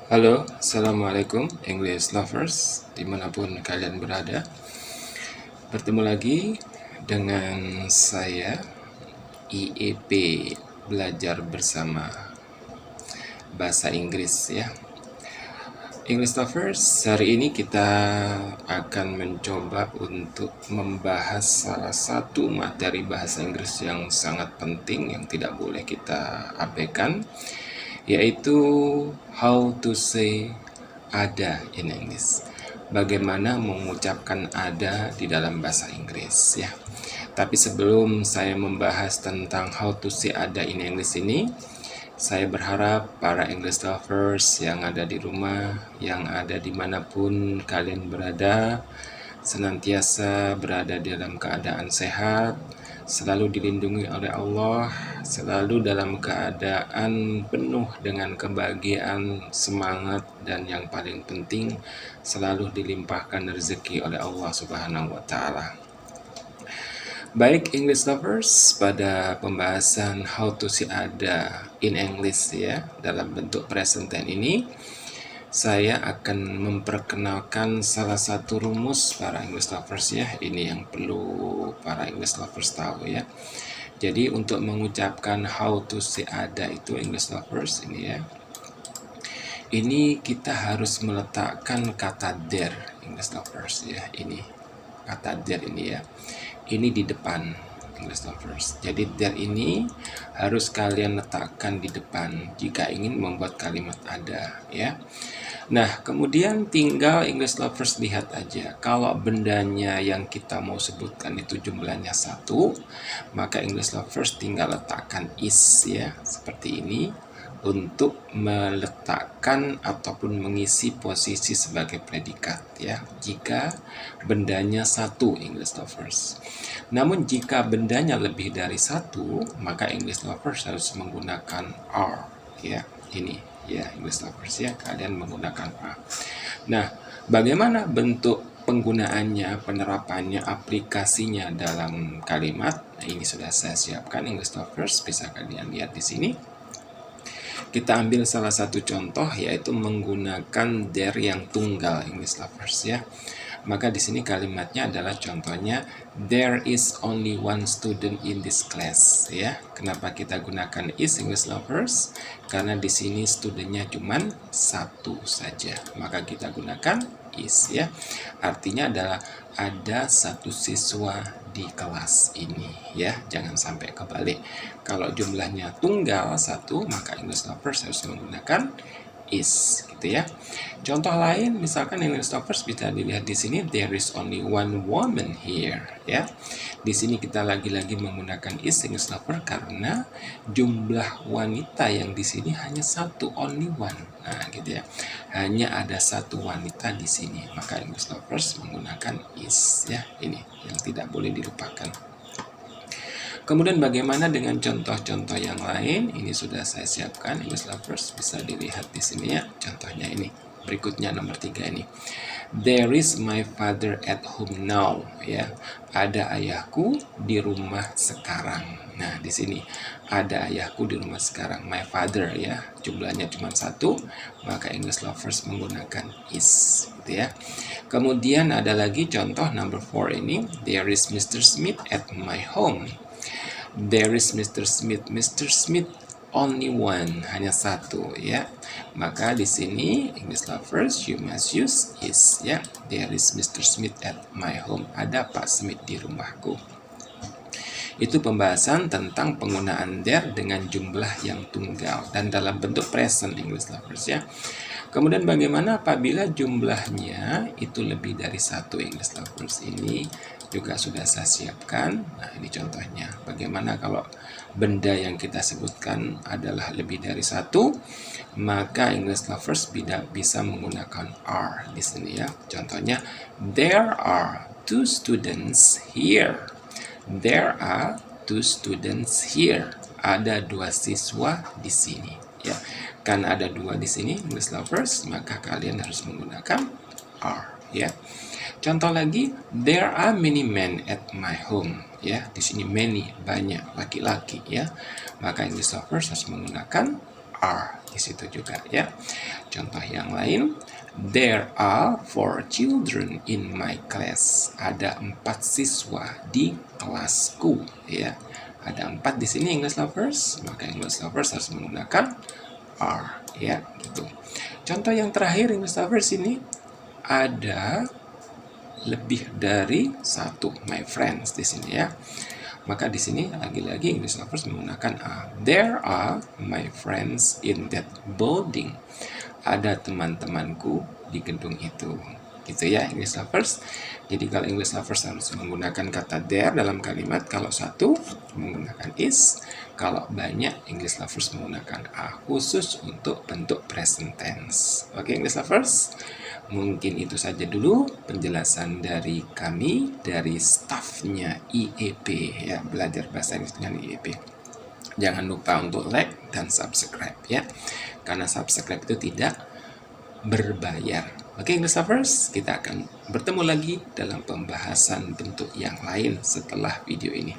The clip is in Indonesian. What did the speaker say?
Halo, Assalamualaikum English lovers dimanapun kalian berada. Bertemu lagi dengan saya IEP Belajar Bersama Bahasa Inggris ya. English lovers, hari ini kita akan mencoba untuk membahas salah satu materi bahasa Inggris yang sangat penting yang tidak boleh kita abaikan, yaitu how to say ada in English. Bagaimana mengucapkan ada di dalam bahasa Inggris ya. Tapi sebelum saya membahas tentang how to say ada in English ini, saya berharap para English lovers yang ada di rumah, yang ada dimanapun kalian berada, senantiasa berada dalam keadaan sehat, selalu dilindungi oleh Allah, selalu dalam keadaan penuh dengan kebahagiaan, semangat, dan yang paling penting selalu dilimpahkan rezeki oleh Allah Subhanahu wa Ta'ala. Baik English lovers, pada pembahasan how to say ada in English ya dalam bentuk present tense ini, saya akan memperkenalkan salah satu rumus para English lovers ya. Ini yang perlu para English lovers tahu ya. Jadi untuk mengucapkan how to say ada itu English lovers ini ya, ini kita harus meletakkan kata there English lovers ya. Ini kata there ini ya, ini di depan English lovers. Jadi there ini harus kalian letakkan di depan jika ingin membuat kalimat ada ya. Nah, kemudian tinggal English lovers lihat aja. Kalau bendanya yang kita mau sebutkan itu jumlahnya 1, maka English lovers tinggal letakkan is ya, seperti ini, untuk meletakkan ataupun mengisi posisi sebagai predikat ya, jika bendanya 1 English lovers. Namun jika bendanya lebih dari 1, maka English lovers harus menggunakan are ya. Ini ya English lovers ya, kalian menggunakan are. Nah, bagaimana bentuk penggunaannya, penerapannya, aplikasinya dalam kalimat? Nah, ini sudah saya siapkan English lovers, bisa kalian lihat di sini. Kita ambil salah satu contoh, yaitu menggunakan there yang tunggal English lovers ya. Maka di sini kalimatnya adalah contohnya there is only one student in this class ya. Kenapa kita gunakan is English lovers? Karena di sini studentnya cuma 1 saja. Maka kita gunakan is ya. Artinya adalah ada 1 siswa di kelas ini ya, jangan sampai kebalik. Kalau jumlahnya tunggal 1, maka English lovers harus menggunakan is gitu ya. Contoh lain misalkan English lovers bisa dilihat di sini, there is only one woman here ya. Di sini kita lagi-lagi menggunakan is English lover karena jumlah wanita yang di sini hanya 1, only one. Nah, gitu ya. Hanya ada 1 wanita di sini, maka English lovers menggunakan is ya. Ini yang tidak boleh dilupakan. Kemudian bagaimana dengan contoh-contoh yang lain? Ini sudah saya siapkan English lovers, bisa dilihat di sini ya. Contohnya ini. Berikutnya nomor 3 ini. There is my father at home now ya. Ada ayahku di rumah sekarang. Nah, di sini ada ayahku di rumah sekarang. My father ya. Jumlahnya cuma 1, maka English lovers menggunakan is gitu ya. Kemudian ada lagi contoh number 4 ini. There is Mr. Smith at my home. There is Mr. Smith. Mr. Smith only one, hanya 1 ya. Maka di sini English lovers you must use is ya. There is Mr. Smith at my home. Ada Pak Smith di rumahku. Itu pembahasan tentang penggunaan there dengan jumlah yang tunggal dan dalam bentuk present English lovers ya. Kemudian bagaimana apabila jumlahnya itu lebih dari 1 English lovers? Ini juga sudah saya siapkan. Nah, ini contohnya. Bagaimana kalau benda yang kita sebutkan adalah lebih dari 1, maka English lovers bisa menggunakan are di sini ya. Contohnya, there are 2 students here. There are 2 students here. Ada 2 siswa di sini ya. Kan ada 2 di sini English lovers, maka kalian harus menggunakan are ya. Contoh lagi, there are many men at my home ya. Di sini many, banyak laki-laki ya. Maka English lovers harus menggunakan are di situ juga ya. Contoh yang lain, there are 4 children in my class. Ada 4 siswa di kelasku ya. Ada 4 di sini English lovers, maka English lovers harus menggunakan are ya gitu. Contoh yang terakhir English lovers ini ada lebih dari 1 my friends di sini ya. Maka di sini lagi-lagi English lovers menggunakan are. There are my friends in that building. Ada teman-temanku di gedung itu. Gitu ya English lovers. Jadi kalau English lovers harus menggunakan kata there dalam kalimat. Kalau satu menggunakan is. Kalau banyak English lovers menggunakan are, khusus untuk bentuk present tense. Oke English lovers. Mungkin itu saja dulu penjelasan dari kami, dari staffnya IEP ya, belajar bahasa Inggris dengan IEP. Jangan lupa untuk like dan subscribe ya, karena subscribe itu tidak berbayar. Oke English lovers, kita akan bertemu lagi dalam pembahasan bentuk yang lain setelah video ini.